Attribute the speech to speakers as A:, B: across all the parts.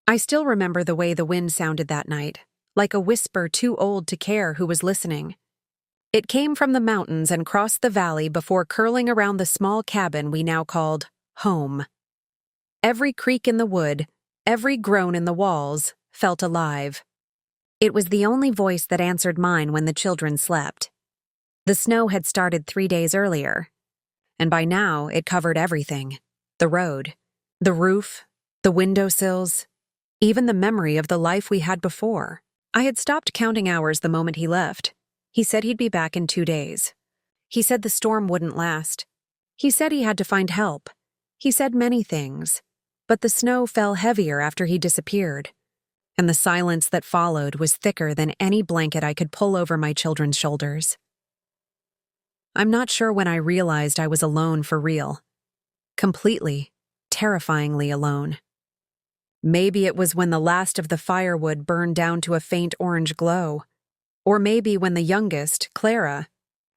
A: I still remember the way the wind sounded that night, like a whisper too old to care who was listening. It came from the mountains and crossed the valley before curling around the small cabin we now called home. Every creak in the wood, every groan in the walls, felt alive. It was the only voice that answered mine when the children slept. The snow had started 3 days earlier, and by now it covered everything: the road, the roof, the windowsills, even the memory of the life we had before. I had stopped counting hours the moment he left. He said he'd be back in 2 days. He said the storm wouldn't last. He said he had to find help. He said many things, but the snow fell heavier after he disappeared, and the silence that followed was thicker than any blanket I could pull over my children's shoulders. I'm not sure when I realized I was alone for real. Completely, terrifyingly alone. Maybe it was when the last of the firewood burned down to a faint orange glow. Or maybe when the youngest, Clara,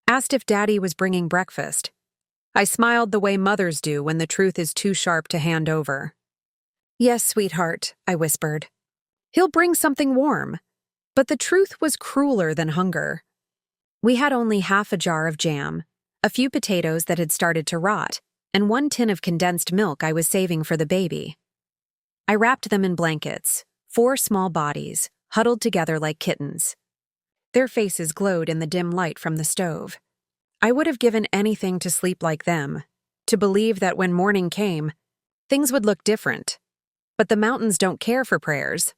A: asked if Daddy was bringing breakfast. I smiled the way mothers do when the truth is too sharp to hand over. "Yes, sweetheart," I whispered. "He'll bring something warm." But the truth was crueler than hunger. We had only half a jar of jam, a few potatoes that had started to rot, and 1 tin of condensed milk I was saving for the baby. I wrapped them in blankets, 4 small bodies, huddled together like kittens. Their faces glowed in the dim light from the stove. I would have given anything to sleep like them, to believe that when morning came, things would look different. But the mountains don't care for prayers.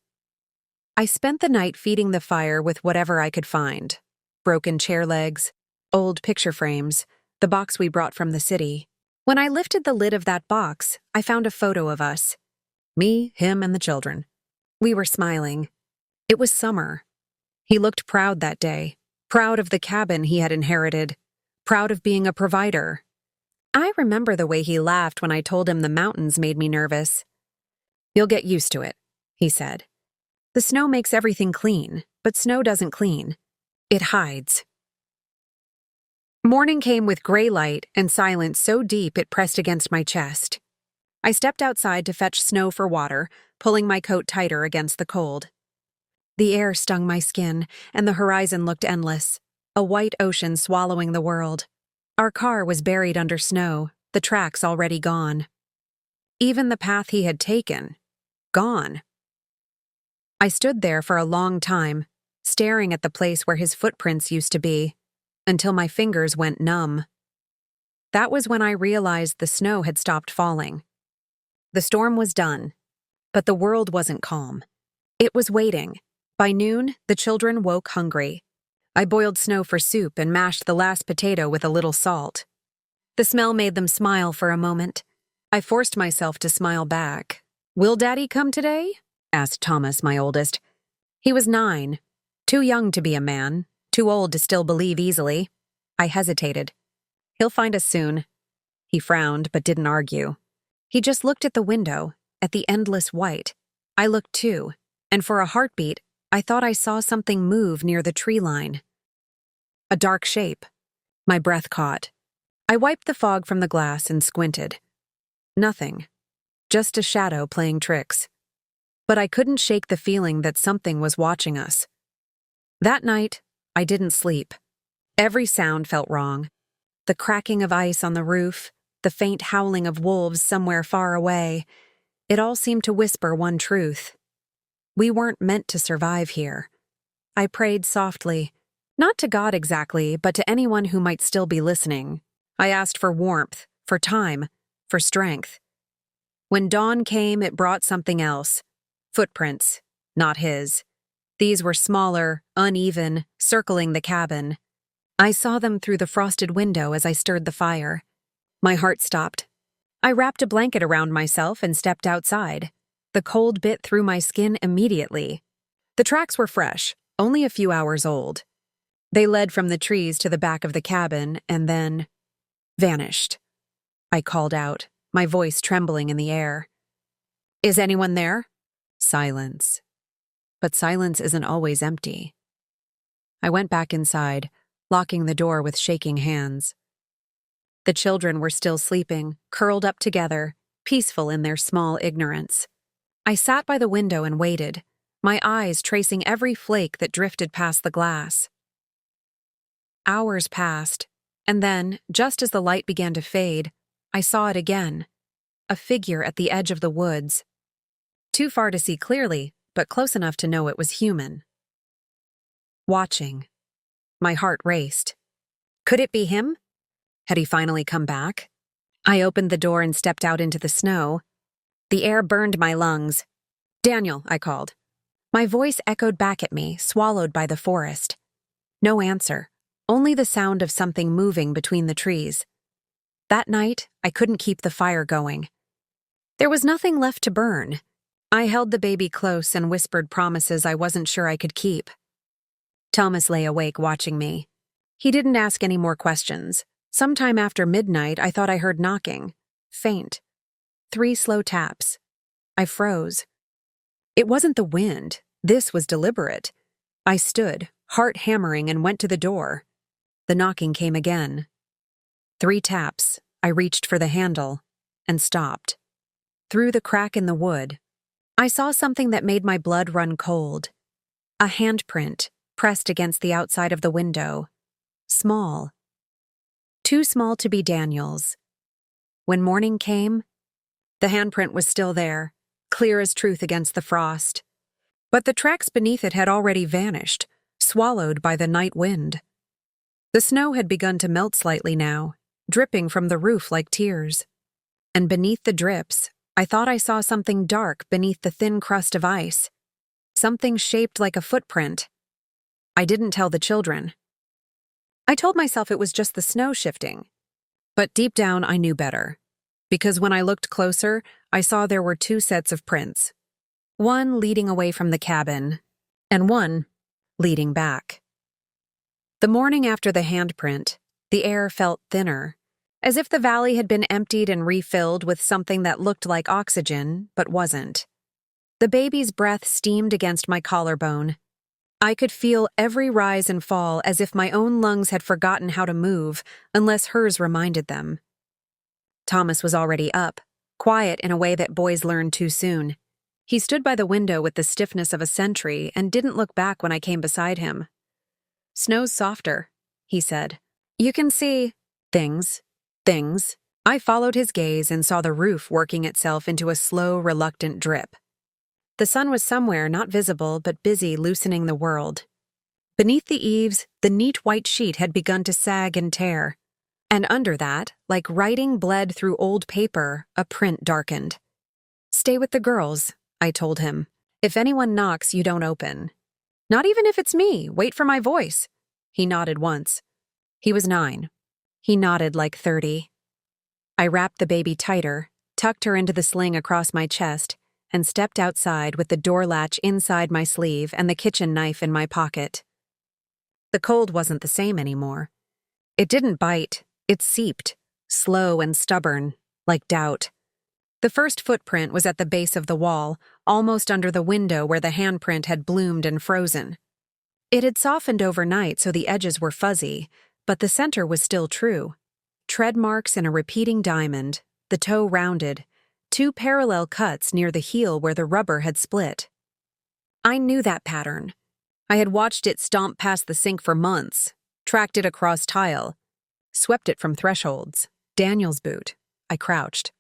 A: I spent the night feeding the fire with whatever I could find: broken chair legs, old picture frames, the box we brought from the city. When I lifted the lid of that box, I found a photo of us. Me, him, and the children. We were smiling. It was summer. He looked proud that day, proud of the cabin he had inherited, proud of being a provider. I remember the way he laughed when I told him the mountains made me nervous. "You'll get used to it," he said. "The snow makes everything clean, but snow doesn't clean. It hides." Morning came with gray light and silence so deep it pressed against my chest. I stepped outside to fetch snow for water, pulling my coat tighter against the cold. The air stung my skin, and the horizon looked endless, a white ocean swallowing the world. Our car was buried under snow, the tracks already gone. Even the path he had taken, gone. I stood there for a long time, staring at the place where his footprints used to be, until my fingers went numb. That was when I realized the snow had stopped falling. The storm was done, but the world wasn't calm. It was waiting. By noon, the children woke hungry. I boiled snow for soup and mashed the last potato with a little salt. The smell made them smile for a moment. I forced myself to smile back. "Will Daddy come today?" asked Thomas, my oldest. He was 9, too young to be a man, too old to still believe easily. I hesitated. "He'll find us soon." He frowned, but didn't argue. He just looked at the window, at the endless white. I looked too, and for a heartbeat, I thought I saw something move near the tree line. A dark shape. My breath caught. I wiped the fog from the glass and squinted. Nothing. Just a shadow playing tricks. But I couldn't shake the feeling that something was watching us. That night, I didn't sleep. Every sound felt wrong. The cracking of ice on the roof, the faint howling of wolves somewhere far away. It all seemed to whisper one truth. We weren't meant to survive here. I prayed softly, not to God exactly, but to anyone who might still be listening. I asked for warmth, for time, for strength. When dawn came, it brought something else. Footprints, not his. These were smaller, uneven, circling the cabin. I saw them through the frosted window as I stirred the fire. My heart stopped. I wrapped a blanket around myself and stepped outside. The cold bit through my skin immediately. The tracks were fresh, only a few hours old. They led from the trees to the back of the cabin and then vanished. I called out, my voice trembling in the air. "Is anyone there?" Silence. But silence isn't always empty. I went back inside, locking the door with shaking hands. The children were still sleeping, curled up together, peaceful in their small ignorance. I sat by the window and waited, my eyes tracing every flake that drifted past the glass. Hours passed, and then, just as the light began to fade, I saw it again, a figure at the edge of the woods. Too far to see clearly, but close enough to know it was human. Watching. My heart raced. Could it be him? Had he finally come back? I opened the door and stepped out into the snow. The air burned my lungs. "Daniel," I called. My voice echoed back at me, swallowed by the forest. No answer, only the sound of something moving between the trees. That night, I couldn't keep the fire going. There was nothing left to burn. I held the baby close and whispered promises I wasn't sure I could keep. Thomas lay awake watching me. He didn't ask any more questions. Sometime after midnight, I thought I heard knocking. Faint. 3 slow taps. I froze. It wasn't the wind. This was deliberate. I stood, heart hammering, and went to the door. The knocking came again. 3 taps. I reached for the handle and stopped. Through the crack in the wood, I saw something that made my blood run cold. A handprint pressed against the outside of the window. Small. Too small to be Daniel's. When morning came, the handprint was still there, clear as truth against the frost. But the tracks beneath it had already vanished, swallowed by the night wind. The snow had begun to melt slightly now, dripping from the roof like tears. And beneath the drips, I thought I saw something dark beneath the thin crust of ice. Something shaped like a footprint. I didn't tell the children. I told myself it was just the snow shifting. But deep down, I knew better. Because when I looked closer, I saw there were 2 sets of prints. One leading away from the cabin, and one leading back. The morning after the handprint, the air felt thinner, as if the valley had been emptied and refilled with something that looked like oxygen, but wasn't. The baby's breath steamed against my collarbone. I could feel every rise and fall as if my own lungs had forgotten how to move, unless hers reminded them. Thomas was already up, quiet in a way that boys learn too soon. He stood by the window with the stiffness of a sentry and didn't look back when I came beside him. "Snow's softer," he said. "You can see things. I followed his gaze and saw the roof working itself into a slow, reluctant drip. The sun was somewhere not visible but busy loosening the world. Beneath the eaves, the neat white sheet had begun to sag and tear. And under that, like writing bled through old paper, a print darkened. "Stay with the girls," I told him. "If anyone knocks, you don't open. Not even if it's me. Wait for my voice." He nodded once. He was 9. He nodded like 30. I wrapped the baby tighter, tucked her into the sling across my chest, and stepped outside with the door latch inside my sleeve and the kitchen knife in my pocket. The cold wasn't the same anymore. It didn't bite, it seeped, slow and stubborn, like doubt. The first footprint was at the base of the wall, almost under the window where the handprint had bloomed and frozen. It had softened overnight so the edges were fuzzy, but the center was still true. Tread marks in a repeating diamond, the toe rounded, 2 parallel cuts near the heel where the rubber had split. I knew that pattern. I had watched it stomp past the sink for months, tracked it across tile, swept it from thresholds. Daniel's boot. I crouched,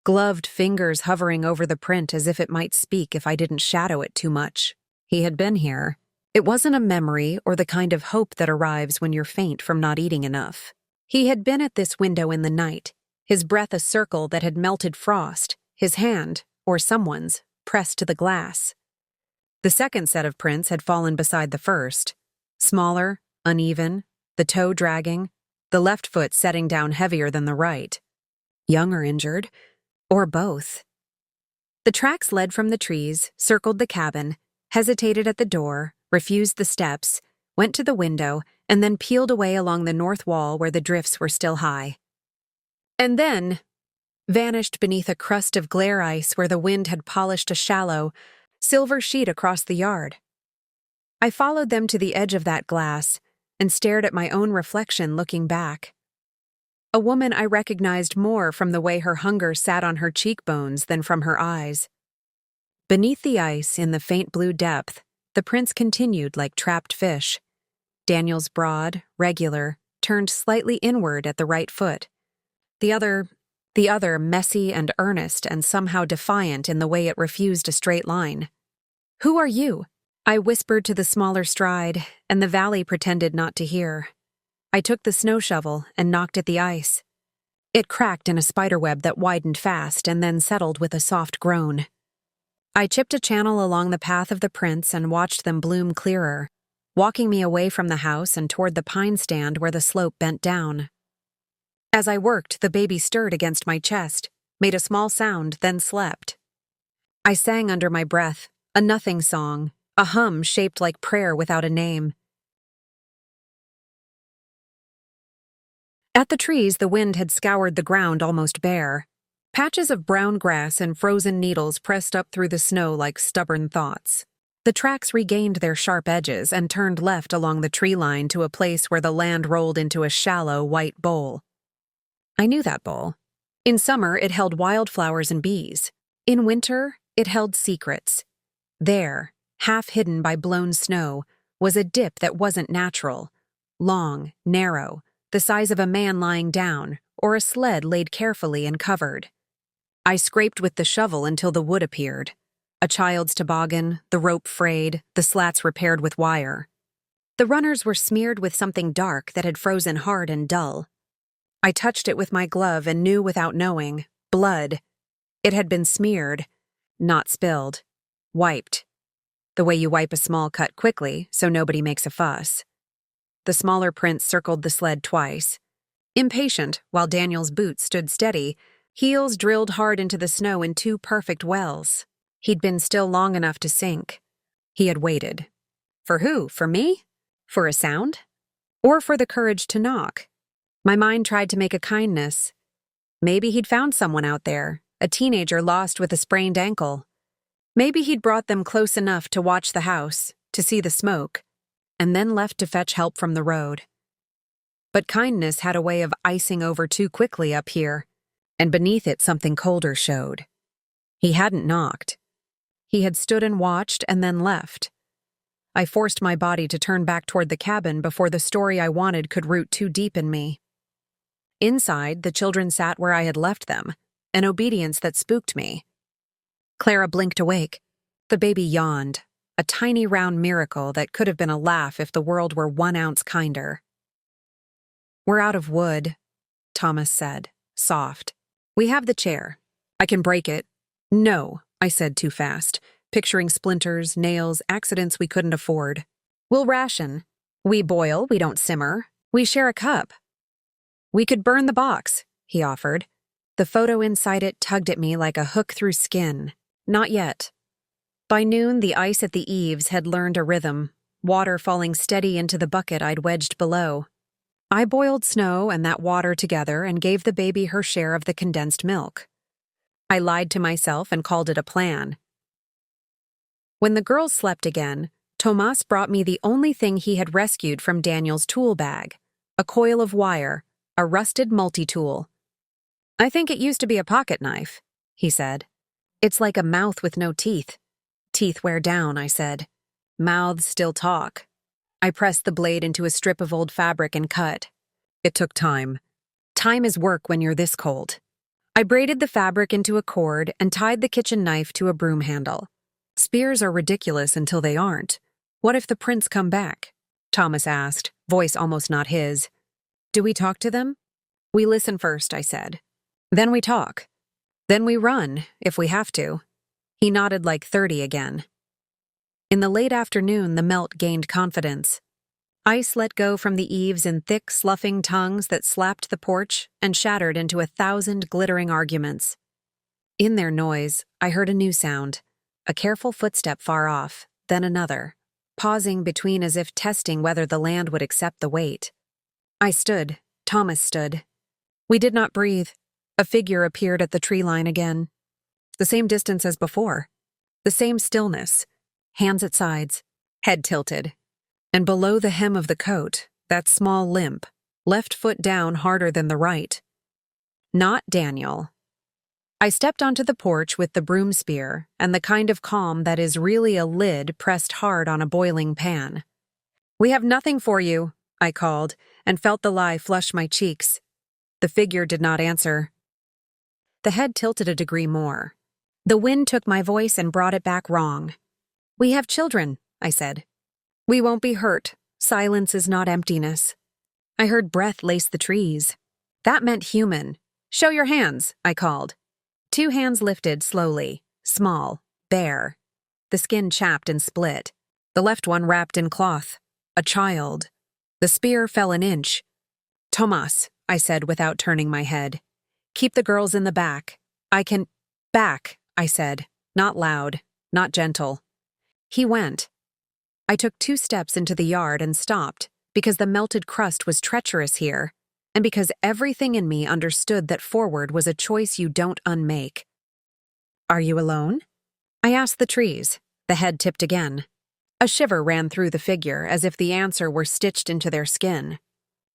A: gloved fingers hovering over the print as if it might speak if I didn't shadow it too much. He had been here. It wasn't a memory or the kind of hope that arrives when you're faint from not eating enough. He had been at this window in the night, his breath a circle that had melted frost, his hand, or someone's, pressed to the glass. The second set of prints had fallen beside the first. Smaller, uneven, the toe dragging, the left foot setting down heavier than the right. Young or injured, or both. The tracks led from the trees, circled the cabin, hesitated at the door, refused the steps, went to the window, and then peeled away along the north wall where the drifts were still high. And then vanished beneath a crust of glare ice where the wind had polished a shallow, silver sheet across the yard. I followed them to the edge of that glass and stared at my own reflection looking back. A woman I recognized more from the way her hunger sat on her cheekbones than from her eyes. Beneath the ice, in the faint blue depth, the prints continued like trapped fish. Daniel's broad, regular, turned slightly inward at the right foot. The other messy and earnest and somehow defiant in the way it refused a straight line. "Who are you?" I whispered to the smaller stride, and the valley pretended not to hear. I took the snow shovel and knocked at the ice. It cracked in a spiderweb that widened fast and then settled with a soft groan. I chipped a channel along the path of the prints and watched them bloom clearer, walking me away from the house and toward the pine stand where the slope bent down. As I worked, the baby stirred against my chest, made a small sound, then slept. I sang under my breath, a nothing song, a hum shaped like prayer without a name. At the trees, the wind had scoured the ground almost bare. Patches of brown grass and frozen needles pressed up through the snow like stubborn thoughts. The tracks regained their sharp edges and turned left along the tree line to a place where the land rolled into a shallow, white bowl. I knew that bowl. In summer, it held wildflowers and bees. In winter, it held secrets. There, half hidden by blown snow, was a dip that wasn't natural. Long, narrow, the size of a man lying down, or a sled laid carefully and covered. I scraped with the shovel until the wood appeared. A child's toboggan, the rope frayed, the slats repaired with wire. The runners were smeared with something dark that had frozen hard and dull. I touched it with my glove and knew without knowing, blood. It had been smeared, not spilled, wiped. The way you wipe a small cut quickly so nobody makes a fuss. The smaller prints circled the sled twice. Impatient, while Daniel's boots stood steady, heels drilled hard into the snow in two perfect wells. He'd been still long enough to sink. He had waited. For who? For me? For a sound? Or for the courage to knock? My mind tried to make a kindness. Maybe he'd found someone out there, a teenager lost with a sprained ankle. Maybe he'd brought them close enough to watch the house, to see the smoke, and then left to fetch help from the road. But kindness had a way of icing over too quickly up here, and beneath it something colder showed. He hadn't knocked. He had stood and watched and then left. I forced my body to turn back toward the cabin before the story I wanted could root too deep in me. Inside, the children sat where I had left them, an obedience that spooked me. Clara blinked awake. The baby yawned, a tiny round miracle that could have been a laugh if the world were 1 ounce kinder. "We're out of wood," Thomas said, soft. "We have the chair. I can break it." "No," I said too fast, picturing splinters, nails, accidents we couldn't afford. "We'll ration. We boil, we don't simmer. We share a cup." "We could burn the box," he offered. The photo inside it tugged at me like a hook through skin. Not yet. By noon, the ice at the eaves had learned a rhythm, water falling steady into the bucket I'd wedged below. I boiled snow and that water together and gave the baby her share of the condensed milk. I lied to myself and called it a plan. When the girls slept again, Tomas brought me the only thing he had rescued from Daniel's tool bag, a coil of wire, a rusted multi-tool. "I think it used to be a pocket knife," he said. "It's like a mouth with no teeth." "Teeth wear down," I said. "Mouths still talk." I pressed the blade into a strip of old fabric and cut. It took time. Time is work when you're this cold. I braided the fabric into a cord and tied the kitchen knife to a broom handle. Spears are ridiculous until they aren't. "What if the prints come back?" Thomas asked, voice almost not his. "Do we talk to them?" "We listen first," I said. "Then we talk. Then we run, if we have to." He nodded like 30 again. In the late afternoon, the melt gained confidence. Ice let go from the eaves in thick, sloughing tongues that slapped the porch and shattered into 1,000 glittering arguments. In their noise, I heard a new sound, a careful footstep far off, then another, pausing between as if testing whether the land would accept the weight. I stood. Thomas stood. We did not breathe. A figure appeared at the tree line again. The same distance as before. The same stillness. Hands at sides. Head tilted. And below the hem of the coat, that small limp, left foot down harder than the right. Not Daniel. I stepped onto the porch with the broom spear and the kind of calm that is really a lid pressed hard on a boiling pan. "We have nothing for you," I called, and felt the lie flush my cheeks. The figure did not answer. The head tilted a degree more. The wind took my voice and brought it back wrong. "We have children," I said. "We won't be hurt. Silence is not emptiness." I heard breath lace the trees. That meant human. "Show your hands," I called. 2 hands lifted slowly, small, bare. The skin chapped and split. The left one wrapped in cloth. A child. The spear fell an inch. "Tomas," I said without turning my head. "Keep the girls in the back. I can—" "Back," I said, not loud, not gentle. He went. I took 2 steps into the yard and stopped, because the melted crust was treacherous here, and because everything in me understood that forward was a choice you don't unmake. "Are you alone?" I asked the trees. The head tipped again. A shiver ran through the figure as if the answer were stitched into their skin.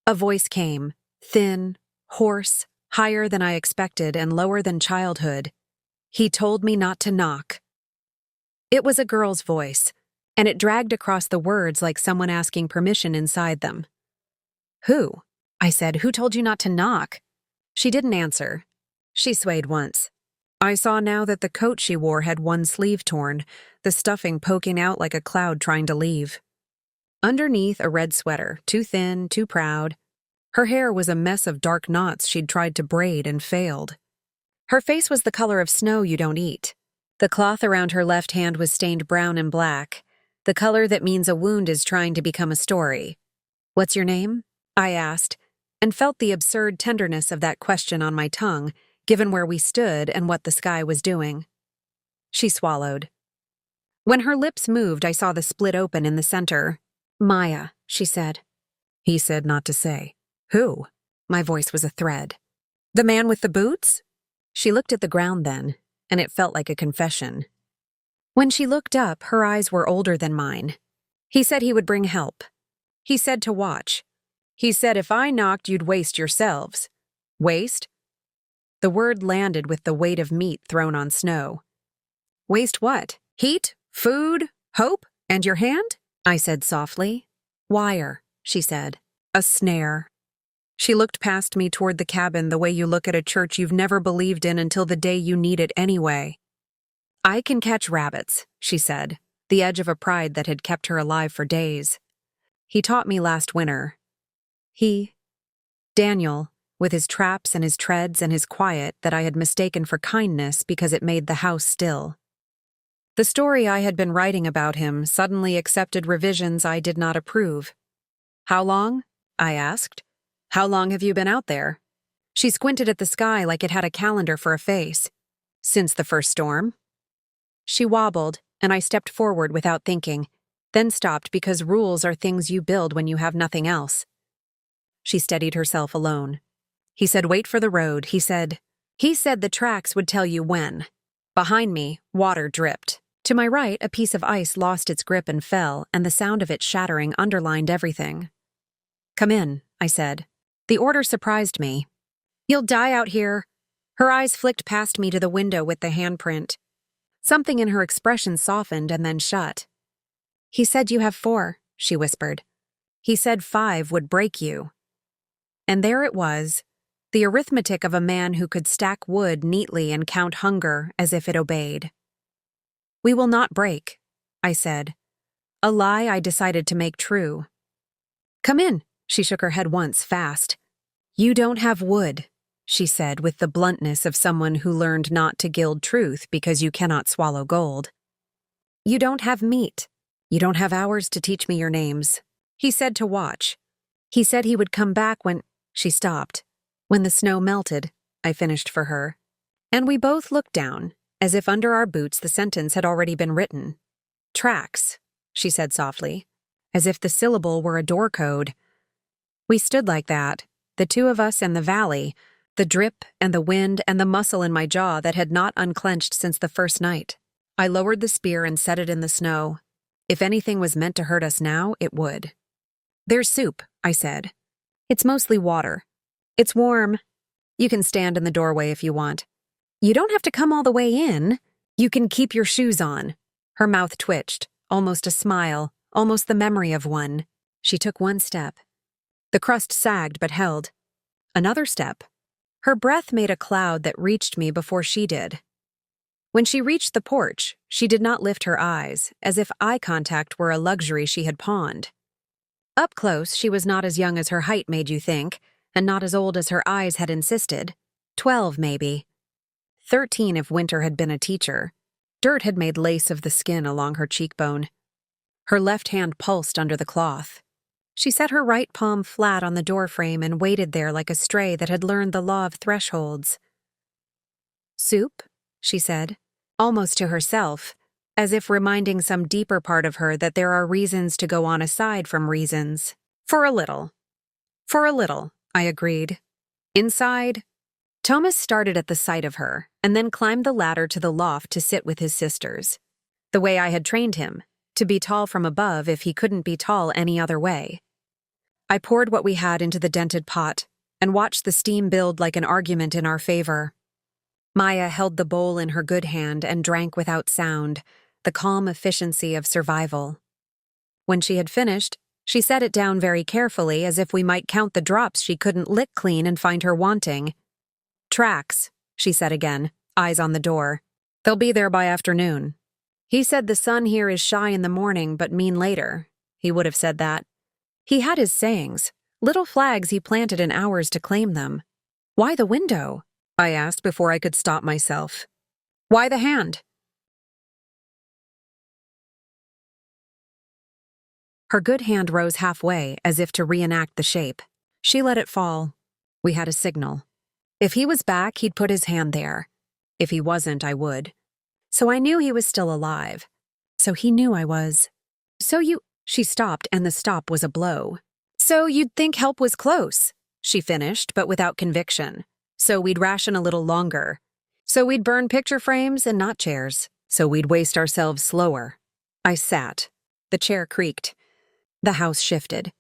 A: A voice came, thin, hoarse, higher than I expected and lower than childhood. "He told me not to knock." It was a girl's voice, and it dragged across the words like someone asking permission inside them. "Who?" I said. "Who told you not to knock?" She didn't answer. She swayed once. I saw now that the coat she wore had one sleeve torn, the stuffing poking out like a cloud trying to leave. Underneath, a red sweater, too thin, too proud. Her hair was a mess of dark knots she'd tried to braid and failed. Her face was the color of snow you don't eat. The cloth around her left hand was stained brown and black, the color that means a wound is trying to become a story. "What's your name?" I asked, and felt the absurd tenderness of that question on my tongue, given where we stood and what the sky was doing. She swallowed. When her lips moved, I saw the split open in the center. "Maya," she said. He said not to say. "Who?" My voice was a thread. "The man with the boots?" She looked at the ground then, and it felt like a confession. When she looked up, her eyes were older than mine. "He said he would bring help. He said to watch. He said if I knocked, you'd waste yourselves." "Waste?" The word landed with the weight of meat thrown on snow. "Waste what? Heat? Food? Hope? And your hand?" I said softly. "Wire," she said. "A snare." She looked past me toward the cabin the way you look at a church you've never believed in until the day you need it anyway. "I can catch rabbits," she said, the edge of a pride that had kept her alive for days. "He taught me last winter." Daniel, with his traps and his treads and his quiet that I had mistaken for kindness because it made the house still. The story I had been writing about him suddenly accepted revisions I did not approve. "How long?" I asked. "How long have you been out there?" She squinted at the sky like it had a calendar for a face. "Since the first storm." She wobbled, and I stepped forward without thinking, then stopped because rules are things you build when you have nothing else. She steadied herself alone. "He said wait for the road, he said the tracks would tell you when." Behind me, water dripped. To my right, a piece of ice lost its grip and fell, and the sound of it shattering underlined everything. "Come in," I said. The order surprised me. "You'll die out here." Her eyes flicked past me to the window with the handprint. Something in her expression softened and then shut. "He said you have 4, she whispered. "He said 5 would break you." And there it was, the arithmetic of a man who could stack wood neatly and count hunger as if it obeyed. "We will not break," I said, a lie I decided to make true. "Come in," she shook her head once, fast. "You don't have wood," she said with the bluntness of someone who learned not to gild truth because you cannot swallow gold. "You don't have meat. You don't have hours to teach me your names." He said to watch. He said he would come back when— She stopped. "When the snow melted," I finished for her. And we both looked down, as if under our boots the sentence had already been written. "Tracks," she said softly, as if the syllable were a door code. We stood like that, the 2 of us and the valley, the drip and the wind and the muscle in my jaw that had not unclenched since the first night. I lowered the spear and set it in the snow. If anything was meant to hurt us now, it would. "There's soup," I said. "It's mostly water. It's warm. You can stand in the doorway if you want." You don't have to come all the way in. You can keep your shoes on. Her mouth twitched, almost a smile, almost the memory of one. She took one step. The crust sagged but held. Another step. Her breath made a cloud that reached me before she did. When she reached the porch, she did not lift her eyes, as if eye contact were a luxury she had pawned. Up close, she was not as young as her height made you think, and not as old as her eyes had insisted. 12, maybe. 13 if Winter had been a teacher. Dirt had made lace of the skin along her cheekbone. Her left hand pulsed under the cloth. She set her right palm flat on the doorframe and waited there like a stray that had learned the law of thresholds. "Soup?" she said, almost to herself, as if reminding some deeper part of her that there are reasons to go on aside from reasons. For a little. For a little, I agreed. Inside, Thomas started at the sight of her, and then climbed the ladder to the loft to sit with his sisters. The way I had trained him, to be tall from above if he couldn't be tall any other way. I poured what we had into the dented pot, and watched the steam build like an argument in our favor. Maya held the bowl in her good hand and drank without sound, the calm efficiency of survival. When she had finished, she set it down very carefully as if we might count the drops she couldn't lick clean and find her wanting. "Tracks," she said again, eyes on the door. "They'll be there by afternoon. He said the sun here is shy in the morning but mean later. He would have said that. He had his sayings, little flags he planted in ours to claim them. Why the window?" I asked before I could stop myself. "Why the hand?" Her good hand rose halfway, as if to reenact the shape. She let it fall. We had a signal. If he was back, he'd put his hand there. If he wasn't, I would. So I knew he was still alive. So he knew I was. She stopped, and the stop was a blow. "So you'd think help was close," she finished, but without conviction. "So we'd ration a little longer. So we'd burn picture frames and not chairs. So we'd waste ourselves slower." I sat. The chair creaked. The house shifted.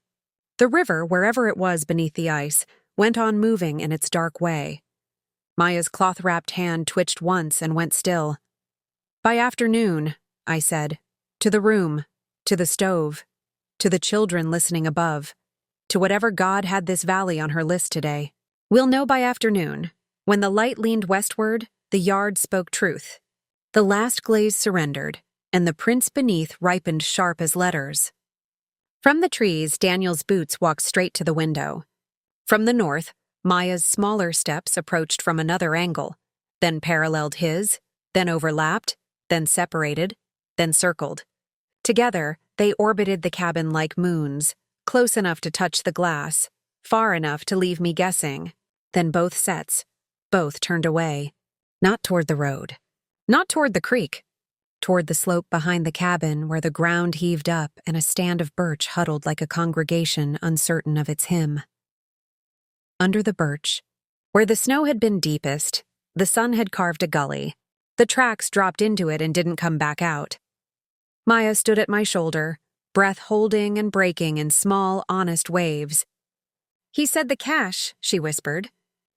A: The river, wherever it was beneath the ice, went on moving in its dark way. Maya's cloth-wrapped hand twitched once and went still. "By afternoon," I said. "To the room, to the stove, to the children listening above, to whatever God had this valley on her list today. We'll know by afternoon. When the light leaned westward, the yard spoke truth. The last glaze surrendered, and the prints beneath ripened sharp as letters." From the trees, Daniel's boots walked straight to the window. From the north, Maya's smaller steps approached from another angle, then paralleled his, then overlapped, then separated, then circled. Together, they orbited the cabin like moons, close enough to touch the glass, far enough to leave me guessing. Then both turned away. Not toward the road. Not toward the creek. Toward the slope behind the cabin where the ground heaved up and a stand of birch huddled like a congregation uncertain of its hymn. Under the birch, where the snow had been deepest, the sun had carved a gully. The tracks dropped into it and didn't come back out. Maya stood at my shoulder, breath holding and breaking in small, honest waves. "He said the cache," she whispered.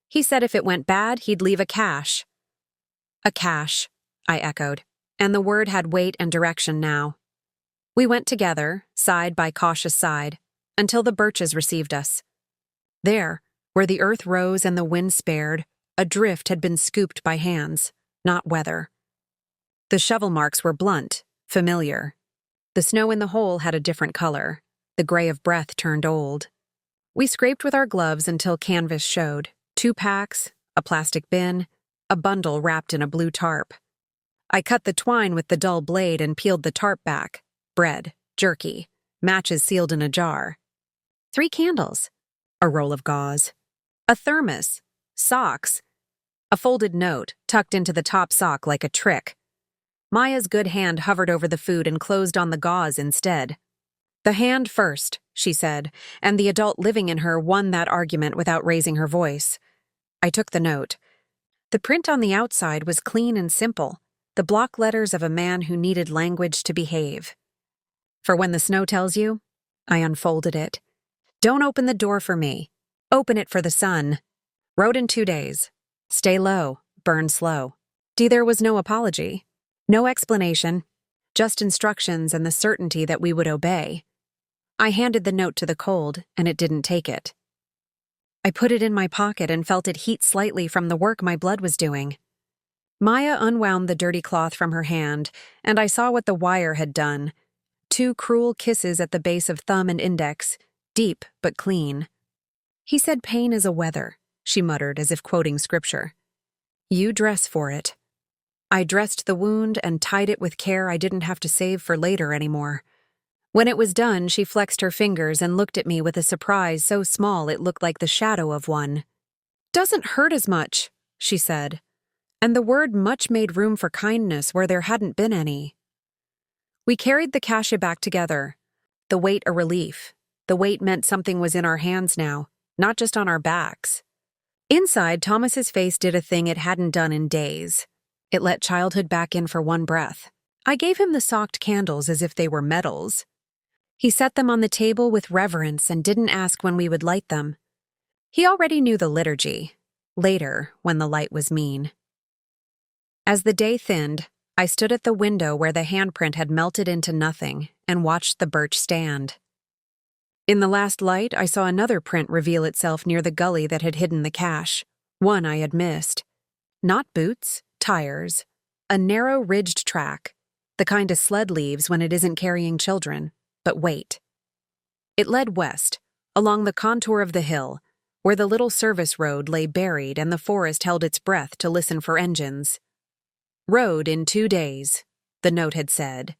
A: "He said if it went bad, he'd leave a cache." "A cache," I echoed, and the word had weight and direction now. We went together, side by cautious side, until the birches received us. There, where the earth rose and the wind spared, a drift had been scooped by hands, not weather. The shovel marks were blunt, familiar. The snow in the hole had a different color. The gray of breath turned old. We scraped with our gloves until canvas showed. 2 packs, a plastic bin, a bundle wrapped in a blue tarp. I cut the twine with the dull blade and peeled the tarp back. Bread, jerky, matches sealed in a jar. 3 candles, a roll of gauze, a thermos, socks, a folded note tucked into the top sock like a trick. Maya's good hand hovered over the food and closed on the gauze instead. "The hand first," she said, and the adult living in her won that argument without raising her voice. I took the note. The print on the outside was clean and simple, the block letters of a man who needed language to behave. "For when the snow tells you," I unfolded it. "Don't open the door for me. Open it for the sun. Road in 2 days. Stay low, burn slow. There was no apology, no explanation, just instructions and the certainty that we would obey. I handed the note to the cold, and it didn't take it. I put it in my pocket and felt it heat slightly from the work my blood was doing. Maya unwound the dirty cloth from her hand, and I saw what the wire had done. 2 cruel kisses at the base of thumb and index, deep but clean. "He said pain is a weather," she muttered as if quoting scripture. "You dress for it." I dressed the wound and tied it with care I didn't have to save for later anymore. When it was done, she flexed her fingers and looked at me with a surprise so small it looked like the shadow of one. "Doesn't hurt as much," she said, and the word much made room for kindness where there hadn't been any. We carried the kasha back together, the weight a relief. The weight meant something was in our hands now, not just on our backs. Inside, Thomas's face did a thing it hadn't done in days. It let childhood back in for one breath. I gave him the socked candles as if they were medals. He set them on the table with reverence and didn't ask when we would light them. He already knew the liturgy, later when the light was mean. As the day thinned, I stood at the window where the handprint had melted into nothing and watched the birch stand. In the last light, I saw another print reveal itself near the gully that had hidden the cache, one I had missed. Not boots, tires, a narrow ridged track, the kind a sled leaves when it isn't carrying children, but wait. It led west, along the contour of the hill, where the little service road lay buried and the forest held its breath to listen for engines. "Road in 2 days," the note had said.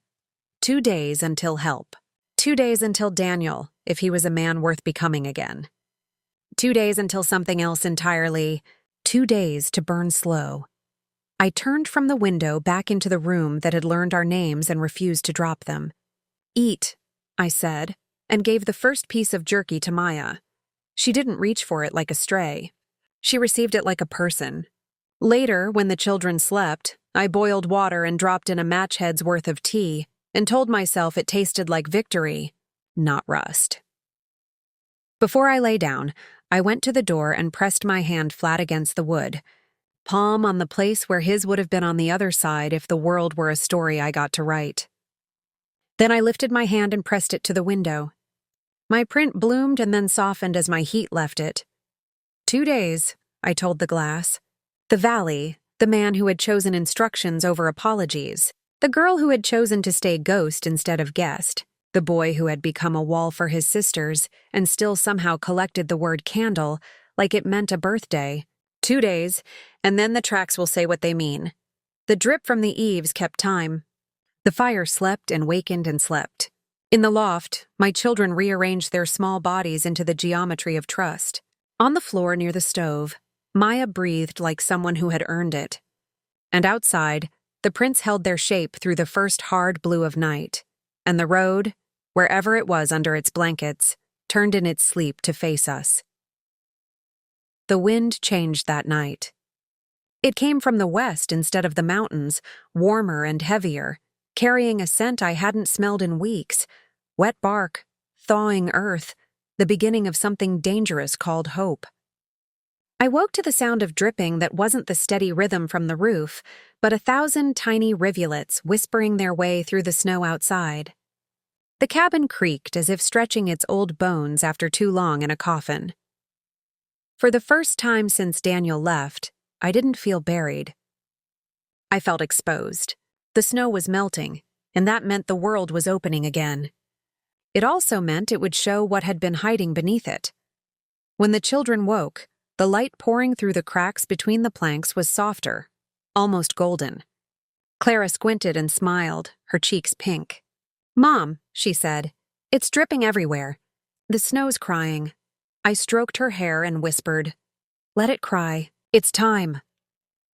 A: 2 days until help. 2 days until Daniel, if he was a man worth becoming again. 2 days until something else entirely. 2 days to burn slow. I turned from the window back into the room that had learned our names and refused to drop them. "Eat," I said, and gave the first piece of jerky to Maya. She didn't reach for it like a stray. She received it like a person. Later, when the children slept, I boiled water and dropped in a match head's worth of tea and told myself it tasted like victory, not rust. Before I lay down, I went to the door and pressed my hand flat against the wood, palm on the place where his would have been on the other side if the world were a story I got to write. Then I lifted my hand and pressed it to the window. My print bloomed and then softened as my heat left it. 2 days, I told the glass. The valley, the man who had chosen instructions over apologies, the girl who had chosen to stay ghost instead of guest, the boy who had become a wall for his sisters and still somehow collected the word candle like it meant a birthday. 2 days, and then the tracks will say what they mean. The drip from the eaves kept time. The fire slept and wakened and slept. In the loft, my children rearranged their small bodies into the geometry of trust. On the floor near the stove, Maya breathed like someone who had earned it. And outside, the prints held their shape through the first hard blue of night, and the road, wherever it was under its blankets, turned in its sleep to face us. The wind changed that night. It came from the west instead of the mountains, warmer and heavier, carrying a scent I hadn't smelled in weeks, wet bark, thawing earth, the beginning of something dangerous called hope. I woke to the sound of dripping that wasn't the steady rhythm from the roof, but 1,000 tiny rivulets whispering their way through the snow outside. The cabin creaked as if stretching its old bones after too long in a coffin. For the first time since Daniel left, I didn't feel buried. I felt exposed. The snow was melting, and that meant the world was opening again. It also meant it would show what had been hiding beneath it. When the children woke, the light pouring through the cracks between the planks was softer, almost golden. Clara squinted and smiled, her cheeks pink. "Mom," she said, "it's dripping everywhere. The snow's crying." I stroked her hair and whispered, "Let it cry. It's time."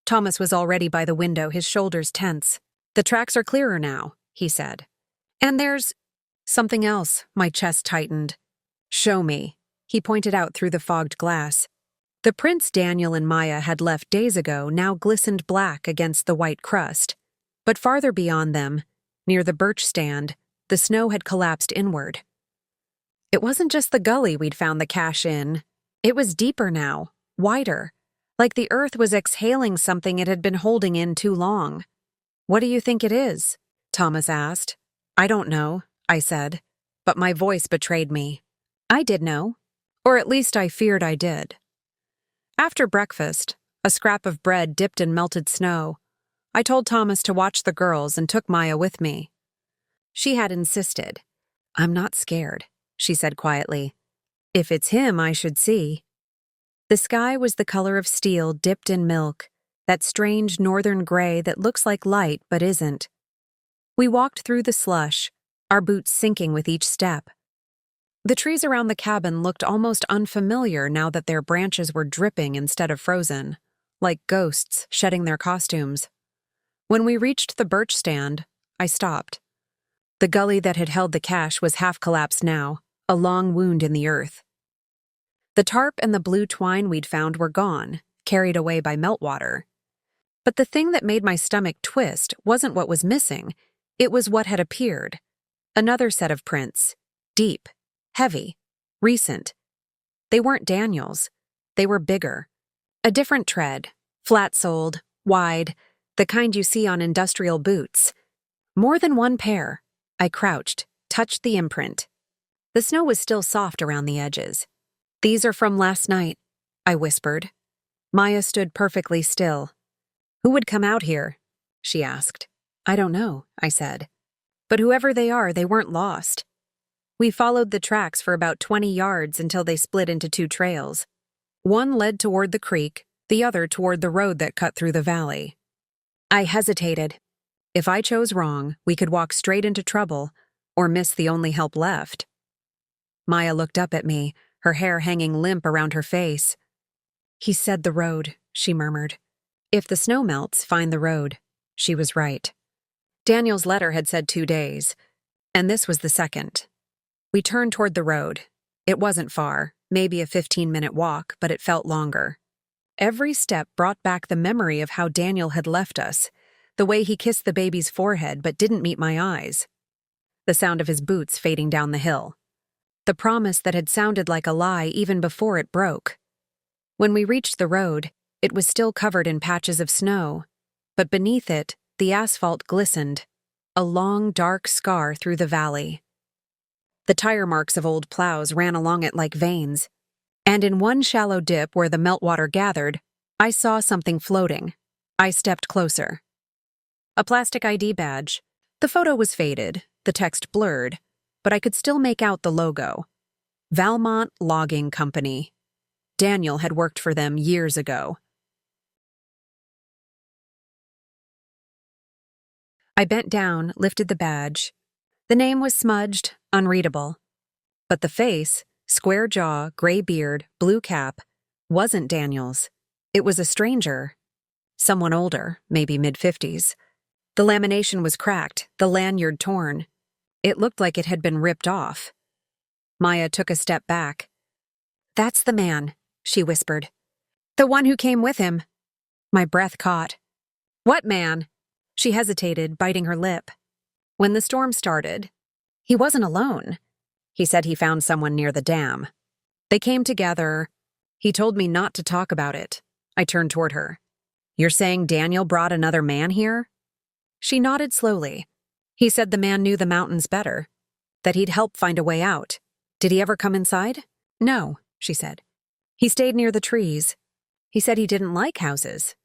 A: Thomas was already by the window, his shoulders tense. "The tracks are clearer now," he said. "And there's something else." My chest tightened. "Show me." He pointed out through the fogged glass. The prints Daniel and Maya had left days ago now glistened black against the white crust, but farther beyond them, near the birch stand, the snow had collapsed inward. It wasn't just the gully we'd found the cache in. It was deeper now, wider, like the earth was exhaling something it had been holding in too long. "What do you think it is?" Thomas asked. "I don't know," I said, but my voice betrayed me. I did know, or at least I feared I did. After breakfast, a scrap of bread dipped in melted snow, I told Thomas to watch the girls and took Maya with me. She had insisted. "I'm not scared," she said quietly. "If it's him, I should see." The sky was the color of steel dipped in milk, that strange northern gray that looks like light but isn't. We walked through the slush, our boots sinking with each step. The trees around the cabin looked almost unfamiliar now that their branches were dripping instead of frozen, like ghosts shedding their costumes. When we reached the birch stand, I stopped. The gully that had held the cache was half collapsed now, a long wound in the earth. The tarp and the blue twine we'd found were gone, carried away by meltwater. But the thing that made my stomach twist wasn't what was missing, it was what had appeared. Another set of prints, deep, heavy, recent. They weren't Daniel's. They were bigger. A different tread, flat-soled, wide, the kind you see on industrial boots. More than one pair. I crouched, touched the imprint. The snow was still soft around the edges. "These are from last night," I whispered. Maya stood perfectly still. "Who would come out here?" she asked. "I don't know," I said. "But whoever they are, they weren't lost." We followed the tracks for about 20 yards until they split into two trails. One led toward the creek, the other toward the road that cut through the valley. I hesitated. If I chose wrong, we could walk straight into trouble, or miss the only help left. Maya looked up at me, her hair hanging limp around her face. "He said the road," she murmured. "If the snow melts, find the road." She was right. Daniel's letter had said 2 days, and this was the second. We turned toward the road. It wasn't far, maybe a 15-minute walk, but it felt longer. Every step brought back the memory of how Daniel had left us, the way he kissed the baby's forehead but didn't meet my eyes. The sound of his boots fading down the hill. The promise that had sounded like a lie even before it broke. When we reached the road, it was still covered in patches of snow, but beneath it, the asphalt glistened, a long, dark scar through the valley. The tire marks of old plows ran along it like veins, and in one shallow dip where the meltwater gathered, I saw something floating. I stepped closer. A plastic ID badge. The photo was faded, the text blurred, but I could still make out the logo. Valmont Logging Company. Daniel had worked for them years ago. I bent down, lifted the badge. The name was smudged, unreadable. But the face, square jaw, gray beard, blue cap, wasn't Daniel's. It was a stranger. Someone older, maybe mid-50s. The lamination was cracked, the lanyard torn. It looked like it had been ripped off. Maya took a step back. "That's the man," she whispered. "The one who came with him." My breath caught. "What man?" She hesitated, biting her lip. When the storm started, he wasn't alone. He said he found someone near the dam. They came together. He told me not to talk about it. I turned toward her. "You're saying Daniel brought another man here?" She nodded slowly. "He said the man knew the mountains better, that he'd help find a way out. Did he ever come inside?" "No," she said. "He stayed near the trees. He said he didn't like houses.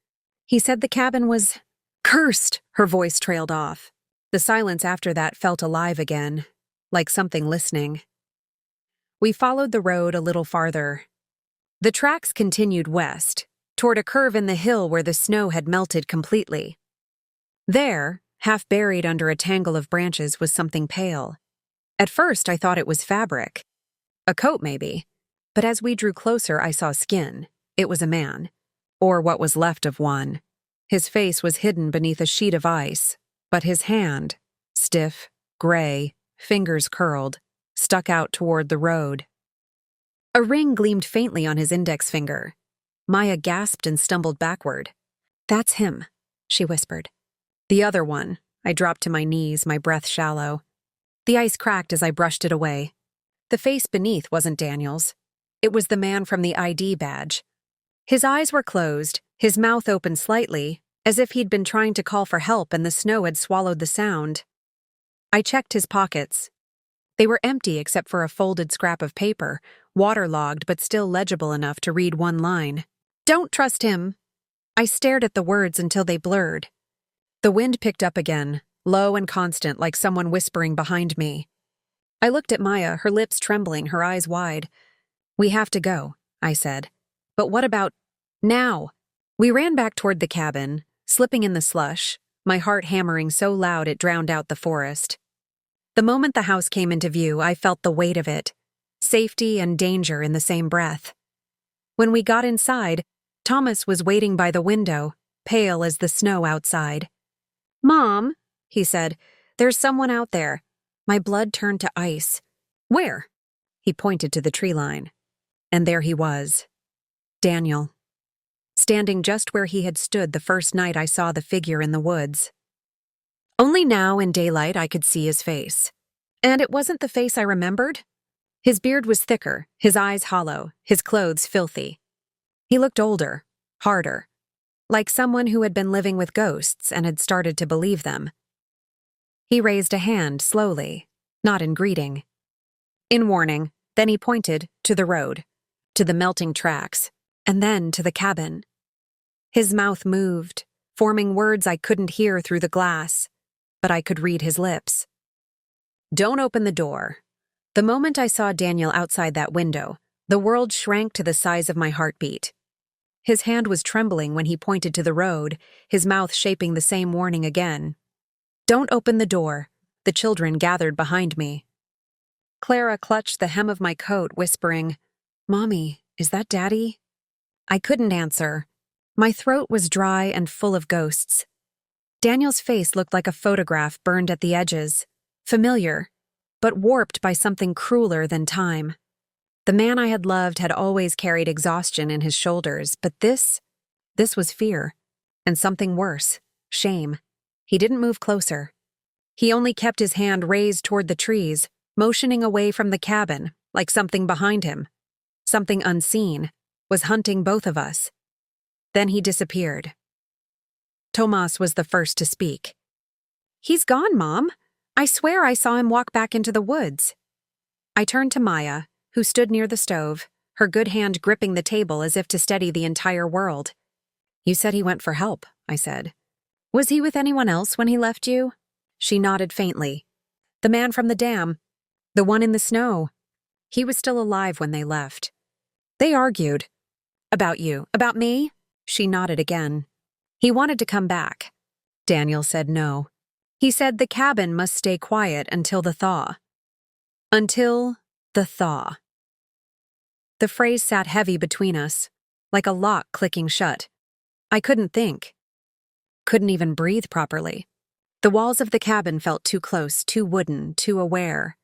A: He said the cabin was cursed." Her voice trailed off. The silence after that felt alive again, like something listening. We followed the road a little farther. The tracks continued west, toward a curve in the hill where the snow had melted completely. There, half buried under a tangle of branches, was something pale. At first, I thought it was fabric. A coat, maybe. But as we drew closer, I saw skin. It was a man. Or what was left of one. His face was hidden beneath a sheet of ice, but his hand, stiff, gray, fingers curled, stuck out toward the road. A ring gleamed faintly on his index finger. Maya gasped and stumbled backward. "That's him," she whispered. "The other one." I dropped to my knees, my breath shallow. The ice cracked as I brushed it away. The face beneath wasn't Daniel's. It was the man from the ID badge. His eyes were closed, his mouth open slightly, as if he'd been trying to call for help and the snow had swallowed the sound. I checked his pockets. They were empty except for a folded scrap of paper, waterlogged but still legible enough to read one line. "Don't trust him." I stared at the words until they blurred. The wind picked up again, low and constant, like someone whispering behind me. I looked at Maya, her lips trembling, her eyes wide. "We have to go," I said. "But what about now?" We ran back toward the cabin, slipping in the slush, my heart hammering so loud it drowned out the forest. The moment the house came into view, I felt the weight of it, safety and danger in the same breath. When we got inside, Thomas was waiting by the window, pale as the snow outside. "Mom," he said, "there's someone out there." My blood turned to ice. "Where?" He pointed to the tree line. And there he was. Daniel. Standing just where he had stood the first night I saw the figure in the woods. Only now in daylight I could see his face. And it wasn't the face I remembered. His beard was thicker, his eyes hollow, his clothes filthy. He looked older, harder, like someone who had been living with ghosts and had started to believe them. He raised a hand slowly, not in greeting. In warning, then he pointed to the road, to the melting tracks, and then to the cabin. His mouth moved, forming words I couldn't hear through the glass, but I could read his lips. "Don't open the door." The moment I saw Daniel outside that window, the world shrank to the size of my heartbeat. His hand was trembling when he pointed to the road, his mouth shaping the same warning again. "Don't open the door." The children gathered behind me. Clara clutched the hem of my coat, whispering, "Mommy, is that Daddy?" I couldn't answer. My throat was dry and full of ghosts. Daniel's face looked like a photograph burned at the edges, familiar, but warped by something crueler than time. The man I had loved had always carried exhaustion in his shoulders, but this was fear, and something worse, shame. He didn't move closer. He only kept his hand raised toward the trees, motioning away from the cabin, like something behind him, something unseen, was hunting both of us. Then he disappeared. Tomas was the first to speak. "He's gone, Mom. I swear I saw him walk back into the woods." I turned to Maya, who stood near the stove, her good hand gripping the table as if to steady the entire world. "You said he went for help," I said. "Was he with anyone else when he left you?" She nodded faintly. "The man from the dam. The one in the snow. He was still alive when they left. They argued. About you. About me?" She nodded again. "He wanted to come back." Daniel said no. He said the cabin must stay quiet until the thaw. Until the thaw. The phrase sat heavy between us, like a lock clicking shut. I couldn't think. Couldn't even breathe properly. The walls of the cabin felt too close, too wooden, too aware.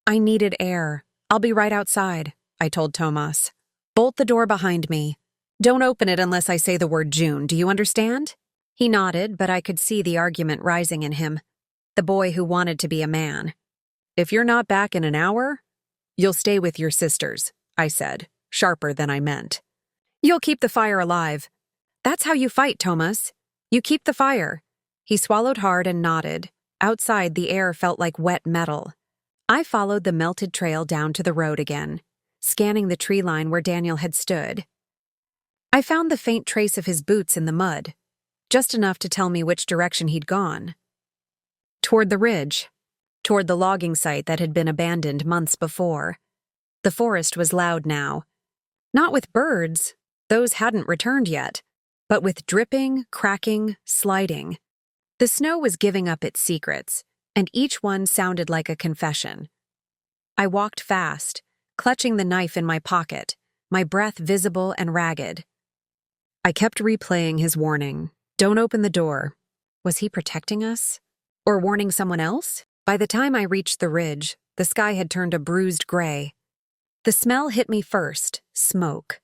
A: I needed air. "I'll be right outside," I told Tomas. "Bolt the door behind me. Don't open it unless I say the word June, do you understand?" He nodded, but I could see the argument rising in him. The boy who wanted to be a man. "If you're not back in an hour, you'll stay with your sisters," I said, sharper than I meant. "You'll keep the fire alive." "That's how you fight, Tomas. You keep the fire." He swallowed hard and nodded. Outside, the air felt like wet metal. I followed the melted trail down to the road again, scanning the tree line where Daniel had stood. I found the faint trace of his boots in the mud, just enough to tell me which direction he'd gone. Toward the ridge, toward the logging site that had been abandoned months before. The forest was loud now. Not with birds, those hadn't returned yet, but with dripping, cracking, sliding. The snow was giving up its secrets, and each one sounded like a confession. I walked fast, clutching the knife in my pocket, my breath visible and ragged. I kept replaying his warning. Don't open the door. Was he protecting us? Or warning someone else? By the time I reached the ridge, the sky had turned a bruised gray. The smell hit me first, smoke.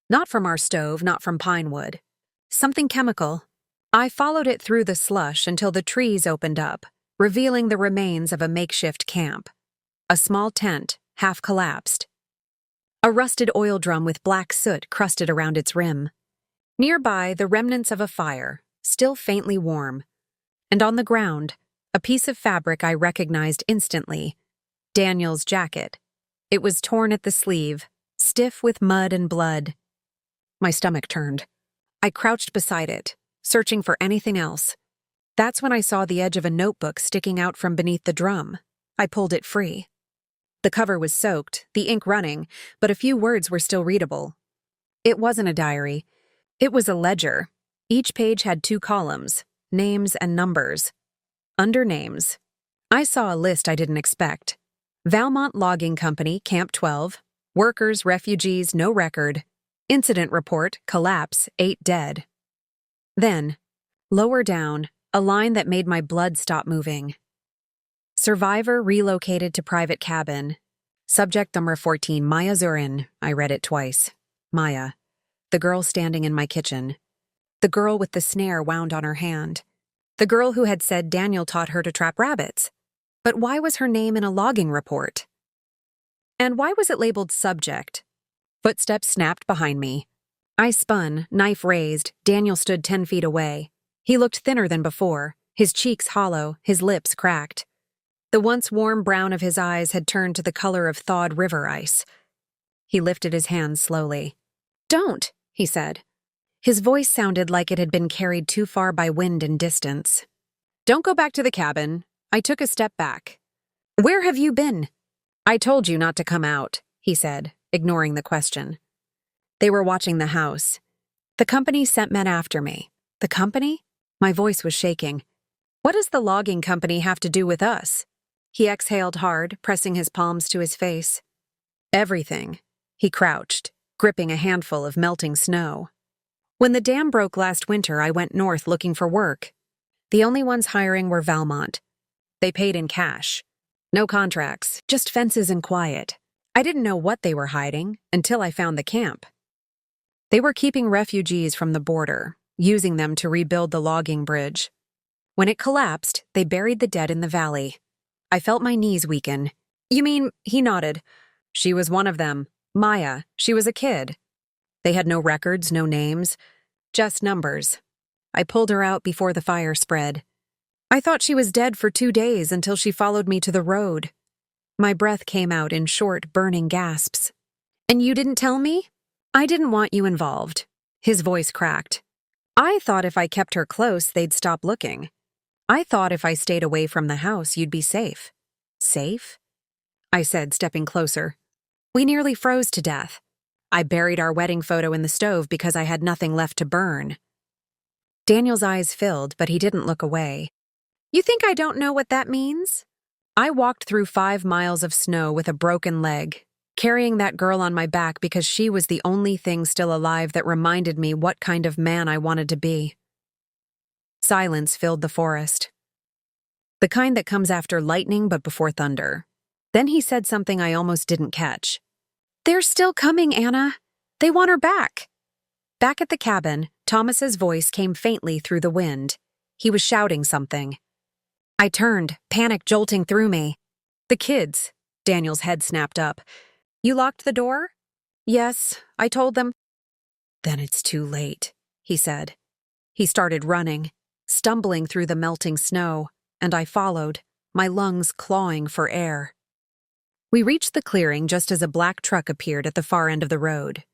A: Not from our stove, not from pine wood. Something chemical. I followed it through the slush until the trees opened up, revealing the remains of a makeshift camp. A small tent, half collapsed. A rusted oil drum with black soot crusted around its rim. Nearby, the remnants of a fire, still faintly warm. And on the ground, a piece of fabric I recognized instantly. Daniel's jacket. It was torn at the sleeve, stiff with mud and blood. My stomach turned. I crouched beside it, searching for anything else. That's when I saw the edge of a notebook sticking out from beneath the drum. I pulled it free. The cover was soaked, the ink running, but a few words were still readable. It wasn't a diary. It was a ledger. Each page had 2 columns, names and numbers. Under names, I saw a list I didn't expect. Valmont Logging Company, Camp 12. Workers, refugees, no record. Incident report, collapse, 8 dead. Then, lower down, a line that made my blood stop moving. Survivor relocated to private cabin. Subject number 14, Maya Zurin. I read it twice. Maya. The girl standing in my kitchen. The girl with the snare wound on her hand. The girl who had said Daniel taught her to trap rabbits. But why was her name in a logging report? And why was it labeled subject? Footsteps snapped behind me. I spun, knife raised. Daniel stood 10 feet away. He looked thinner than before, his cheeks hollow, his lips cracked. The once warm brown of his eyes had turned to the color of thawed river ice. He lifted his hands slowly. "Don't," he said. His voice sounded like it had been carried too far by wind and distance. "Don't go back to the cabin." I took a step back. "Where have you been?" "I told you not to come out," he said, ignoring the question. They were watching the house. "The company sent men after me." "The company?" My voice was shaking. "What does the logging company have to do with us?" He exhaled hard, pressing his palms to his face. "Everything." He crouched, gripping a handful of melting snow. "When the dam broke last winter, I went north looking for work. The only ones hiring were Valmont. They paid in cash. No contracts, just fences and quiet. I didn't know what they were hiding until I found the camp. They were keeping refugees from the border, using them to rebuild the logging bridge. When it collapsed, they buried the dead in the valley. I felt my knees weaken. "You mean," he nodded. "She was one of them. Maya. She was a kid. They had no records, no names, just numbers. I pulled her out before the fire spread. I thought she was dead for 2 days until she followed me to the road." My breath came out in short, burning gasps. "And you didn't tell me?" "I didn't want you involved." His voice cracked. "I thought if I kept her close, they'd stop looking. I thought if I stayed away from the house, you'd be safe." "Safe?" I said, stepping closer. "We nearly froze to death. I buried our wedding photo in the stove because I had nothing left to burn." Daniel's eyes filled, but he didn't look away. "You think I don't know what that means?" I walked through 5 miles of snow with a broken leg, carrying that girl on my back because she was the only thing still alive that reminded me what kind of man I wanted to be. Silence filled the forest. The kind that comes after lightning but before thunder. Then he said something I almost didn't catch. "They're still coming, Anna. They want her back." Back at the cabin, Thomas's voice came faintly through the wind. He was shouting something. I turned, panic jolting through me. "The kids." Daniel's head snapped up. "You locked the door?" "Yes, I told them." "Then it's too late," he said. He started running, stumbling through the melting snow, and I followed, my lungs clawing for air. We reached the clearing just as a black truck appeared at the far end of the road.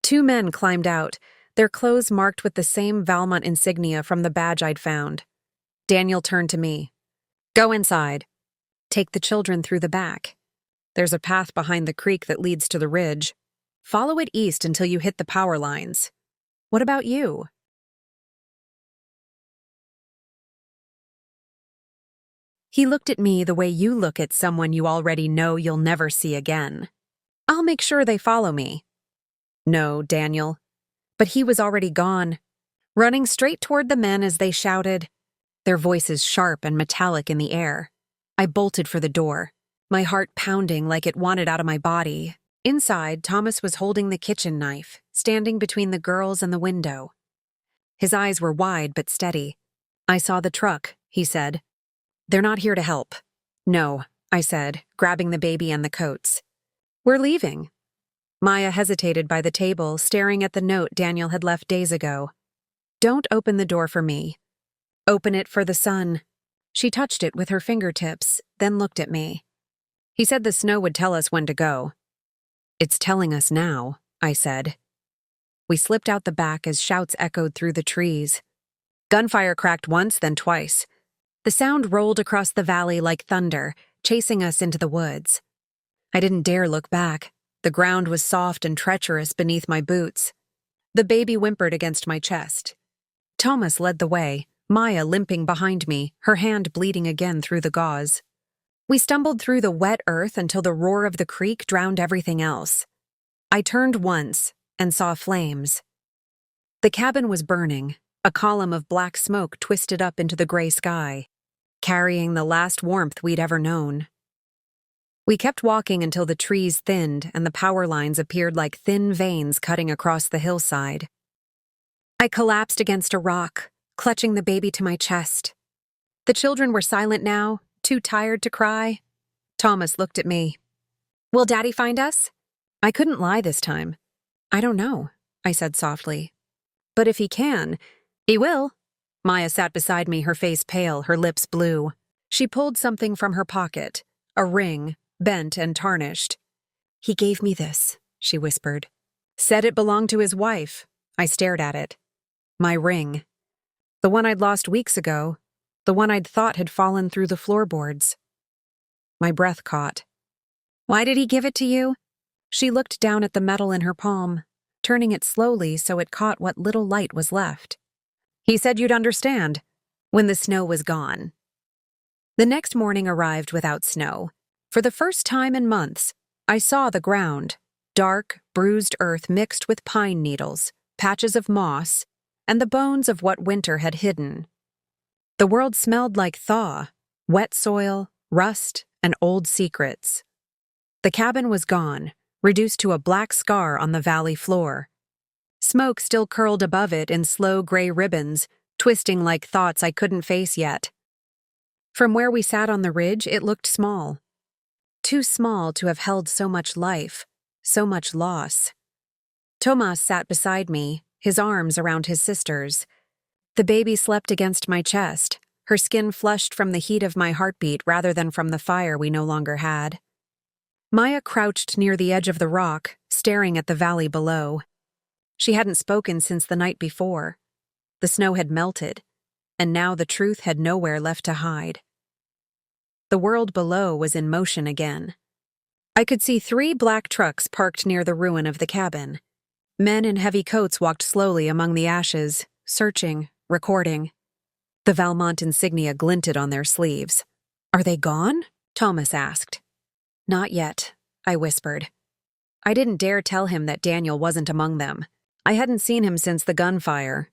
A: 2 men climbed out, their clothes marked with the same Valmont insignia from the badge I'd found. Daniel turned to me. "Go inside. Take the children through the back. There's a path behind the creek that leads to the ridge. Follow it east until you hit the power lines. What about you?" He looked at me the way you look at someone you already know you'll never see again. "I'll make sure they follow me." "No, Daniel." But he was already gone, running straight toward the men as they shouted, their voices sharp and metallic in the air. I bolted for the door, my heart pounding like it wanted out of my body. Inside, Thomas was holding the kitchen knife, standing between the girls and the window. His eyes were wide but steady. "I saw the truck," he said. "They're not here to help." "No," I said, grabbing the baby and the coats. "We're leaving." Maya hesitated by the table, staring at the note Daniel had left days ago. "Don't open the door for me. Open it for the sun." She touched it with her fingertips, then looked at me. "He said the snow would tell us when to go." "It's telling us now," I said. We slipped out the back as shouts echoed through the trees. Gunfire cracked once, then twice. The sound rolled across the valley like thunder, chasing us into the woods. I didn't dare look back. The ground was soft and treacherous beneath my boots. The baby whimpered against my chest. Thomas led the way, Maya limping behind me, her hand bleeding again through the gauze. We stumbled through the wet earth until the roar of the creek drowned everything else. I turned once and saw flames. The cabin was burning, a column of black smoke twisted up into the gray sky, carrying the last warmth we'd ever known. We kept walking until the trees thinned and the power lines appeared like thin veins cutting across the hillside. I collapsed against a rock, clutching the baby to my chest. The children were silent now, too tired to cry. Thomas looked at me. "Will Daddy find us?" I couldn't lie this time. "I don't know," I said softly. "But if he can, he will." Maya sat beside me, her face pale, her lips blue. She pulled something from her pocket, a ring, bent and tarnished. "He gave me this," she whispered. "Said it belonged to his wife." I stared at it. My ring. The one I'd lost weeks ago, the one I'd thought had fallen through the floorboards. My breath caught. "Why did he give it to you?" She looked down at the metal in her palm, turning it slowly so it caught what little light was left. "He said you'd understand when the snow was gone." The next morning arrived without snow. For the first time in months, I saw the ground, dark, bruised earth mixed with pine needles, patches of moss, and the bones of what winter had hidden. The world smelled like thaw, wet soil, rust, and old secrets. The cabin was gone, reduced to a black scar on the valley floor. Smoke still curled above it in slow gray ribbons, twisting like thoughts I couldn't face yet. From where we sat on the ridge, it looked small. Too small to have held so much life, so much loss. Tomas sat beside me, his arms around his sister's. The baby slept against my chest, her skin flushed from the heat of my heartbeat rather than from the fire we no longer had. Maya crouched near the edge of the rock, staring at the valley below. She hadn't spoken since the night before. The snow had melted, and now the truth had nowhere left to hide. The world below was in motion again. I could see 3 black trucks parked near the ruin of the cabin. Men in heavy coats walked slowly among the ashes, searching, recording. The Valmont insignia glinted on their sleeves. "Are they gone?" Thomas asked. "Not yet," I whispered. I didn't dare tell him that Daniel wasn't among them. I hadn't seen him since the gunfire.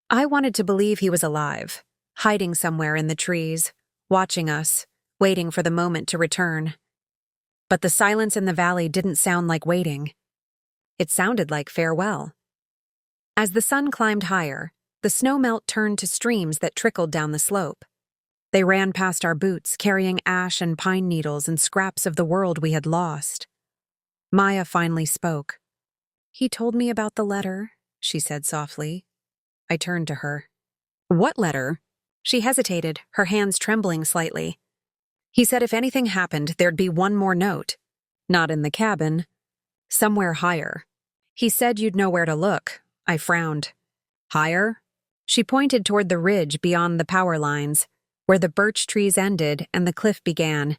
A: I wanted to believe he was alive, hiding somewhere in the trees, watching us, waiting for the moment to return. But the silence in the valley didn't sound like waiting. It sounded like farewell. As the sun climbed higher, the snowmelt turned to streams that trickled down the slope. They ran past our boots, carrying ash and pine needles and scraps of the world we had lost. Maya finally spoke. "He told me about the letter," she said softly. I turned to her. "What letter?" She hesitated, her hands trembling slightly. "He said if anything happened, there'd be one more note. Not in the cabin. Somewhere higher. He said you'd know where to look." I frowned. "Higher?" She pointed toward the ridge beyond the power lines, where the birch trees ended and the cliff began.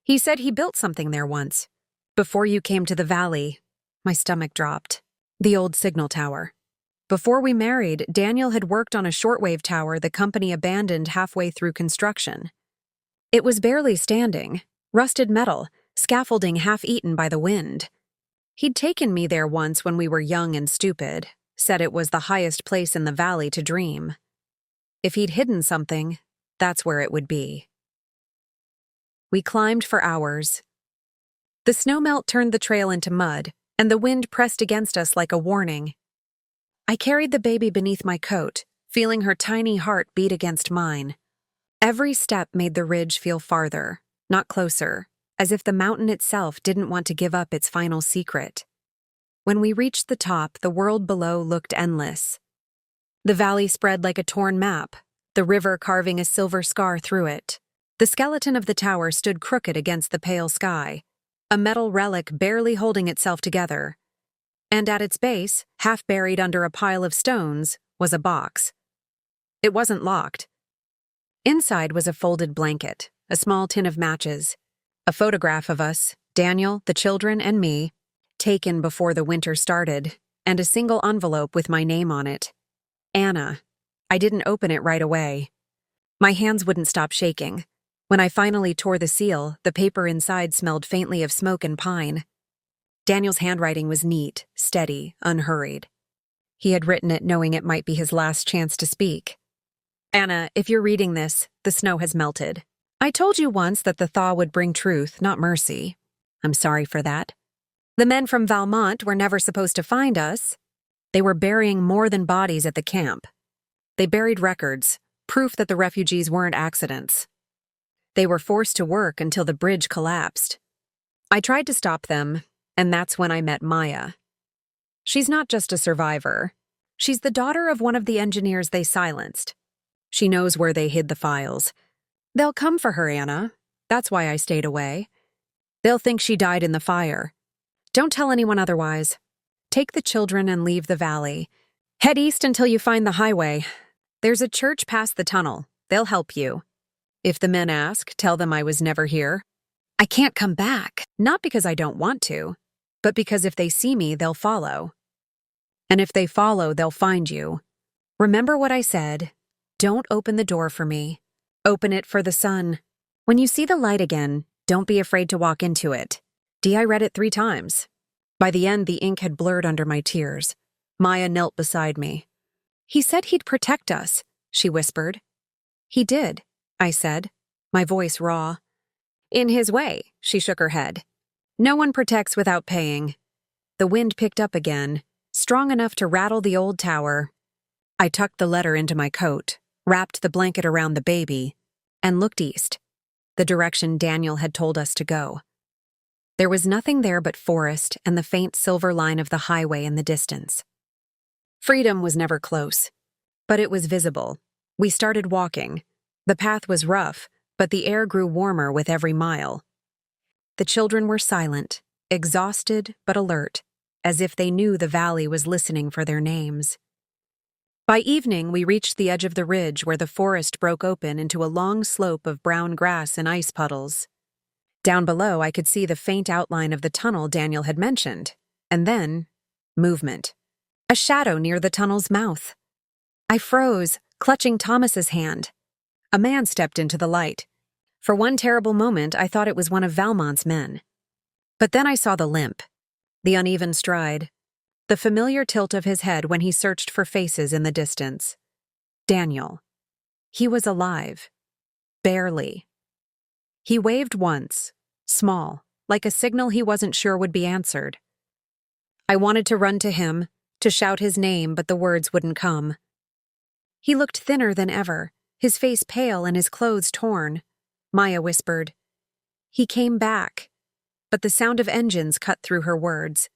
A: "He said he built something there once. Before you came to the valley." My stomach dropped. "The old signal tower. Before we married, Daniel had worked on a shortwave tower the company abandoned halfway through construction. It was barely standing, rusted metal, scaffolding half-eaten by the wind. He'd taken me there once when we were young and stupid, said it was the highest place in the valley to dream. If he'd hidden something, that's where it would be." We climbed for hours. The snowmelt turned the trail into mud, and the wind pressed against us like a warning. I carried the baby beneath my coat, feeling her tiny heart beat against mine. Every step made the ridge feel farther, not closer, as if the mountain itself didn't want to give up its final secret. When we reached the top, the world below looked endless. The valley spread like a torn map, the river carving a silver scar through it. The skeleton of the tower stood crooked against the pale sky, a metal relic barely holding itself together. And at its base, half buried under a pile of stones, was a box. It wasn't locked. Inside was a folded blanket, a small tin of matches, a photograph of us, Daniel, the children, and me, taken before the winter started, and a single envelope with my name on it. Anna. I didn't open it right away. My hands wouldn't stop shaking. When I finally tore the seal, the paper inside smelled faintly of smoke and pine. Daniel's handwriting was neat, steady, unhurried. He had written it knowing it might be his last chance to speak. Anna, if you're reading this, the snow has melted. I told you once that the thaw would bring truth, not mercy. I'm sorry for that. The men from Valmont were never supposed to find us. They were burying more than bodies at the camp. They buried records, proof that the refugees weren't accidents. They were forced to work until the bridge collapsed. I tried to stop them, and that's when I met Maya. She's not just a survivor. She's the daughter of one of the engineers they silenced. She knows where they hid the files. They'll come for her, Anna. That's why I stayed away. They'll think she died in the fire. Don't tell anyone otherwise. Take the children and leave the valley. Head east until you find the highway. There's a church past the tunnel. They'll help you. If the men ask, tell them I was never here. I can't come back, not because I don't want to, but because if they see me, they'll follow. And if they follow, they'll find you. Remember what I said. Don't open the door for me. Open it for the sun. When you see the light again, don't be afraid to walk into it. I read it 3 times. By the end, the ink had blurred under my tears. Maya knelt beside me. He said he'd protect us, she whispered. He did, I said, my voice raw. In his way, she shook her head. No one protects without paying. The wind picked up again, strong enough to rattle the old tower. I tucked the letter into my coat, wrapped the blanket around the baby, and looked east, the direction Daniel had told us to go. There was nothing there but forest and the faint silver line of the highway in the distance. Freedom was never close, but it was visible. We started walking. The path was rough, but the air grew warmer with every mile. The children were silent, exhausted but alert, as if they knew the valley was listening for their names. By evening, we reached the edge of the ridge where the forest broke open into a long slope of brown grass and ice puddles. Down below, I could see the faint outline of the tunnel Daniel had mentioned, and then, movement. A shadow near the tunnel's mouth. I froze, clutching Thomas's hand. A man stepped into the light. For one terrible moment, I thought it was one of Valmont's men. But then I saw the limp, the uneven stride, the familiar tilt of his head when he searched for faces in the distance. Daniel. He was alive. Barely. He waved once, small, like a signal he wasn't sure would be answered. I wanted to run to him, to shout his name, but the words wouldn't come. He looked thinner than ever, his face pale and his clothes torn. Maya whispered. He came back, but the sound of engines cut through her words.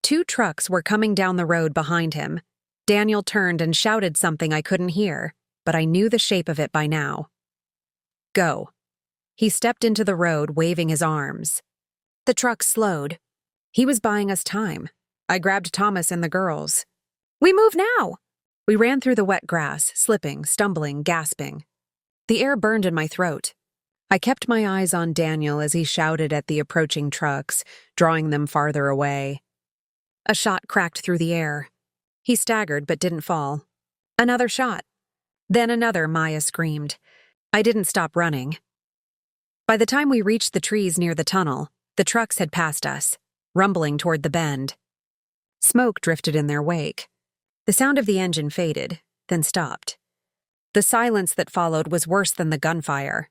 A: 2 trucks were coming down the road behind him. Daniel turned and shouted something I couldn't hear, but I knew the shape of it by now. Go. He stepped into the road, waving his arms. The truck slowed. He was buying us time. I grabbed Thomas and the girls. We move now! We ran through the wet grass, slipping, stumbling, gasping. The air burned in my throat. I kept my eyes on Daniel as he shouted at the approaching trucks, drawing them farther away. A shot cracked through the air. He staggered but didn't fall. Another shot. Then another, Maya screamed. I didn't stop running. By the time we reached the trees near the tunnel, the trucks had passed us, rumbling toward the bend. Smoke drifted in their wake. The sound of the engine faded, then stopped. The silence that followed was worse than the gunfire.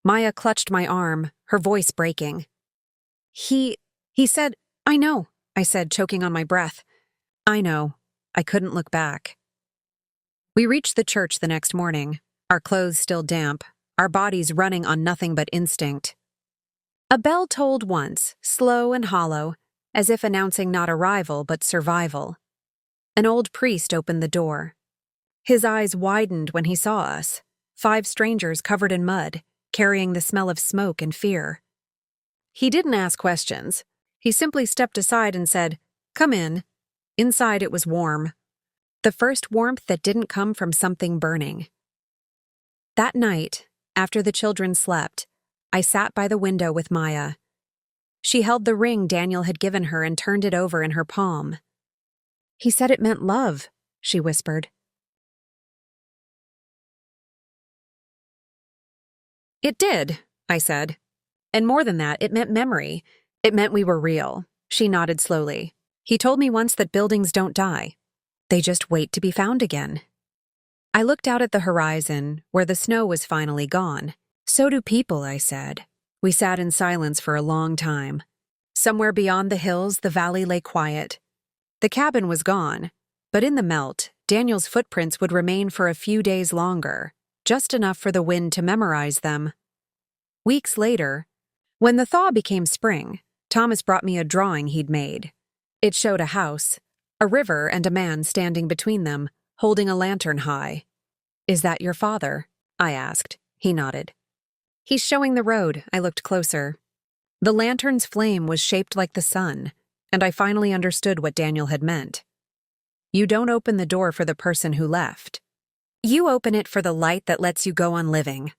A: Maya clutched my arm, her voice breaking. He said, I know, I said, choking on my breath. I know. I couldn't look back. We reached the church the next morning, our clothes still damp, our bodies running on nothing but instinct. A bell tolled once, slow and hollow, as if announcing not arrival but survival. An old priest opened the door. His eyes widened when he saw us, 5 strangers covered in mud, carrying the smell of smoke and fear. He didn't ask questions. He simply stepped aside and said, "Come in." Inside it was warm. The first warmth that didn't come from something burning. That night, after the children slept, I sat by the window with Maya. She held the ring Daniel had given her and turned it over in her palm. "He said it meant love," she whispered. "It did," I said. "And more than that, it meant memory. It meant we were real." She nodded slowly. "He told me once that buildings don't die. They just wait to be found again." I looked out at the horizon, where the snow was finally gone. "So do people," I said. We sat in silence for a long time. Somewhere beyond the hills, the valley lay quiet. The cabin was gone, but in the melt, Daniel's footprints would remain for a few days longer, just enough for the wind to memorize them. Weeks later, when the thaw became spring, Thomas brought me a drawing he'd made. It showed a house, a river, and a man standing between them, holding a lantern high. "Is that your father?" I asked. He nodded. "He's showing the road." I looked closer. The lantern's flame was shaped like the sun, and I finally understood what Daniel had meant. You don't open the door for the person who left. You open it for the light that lets you go on living.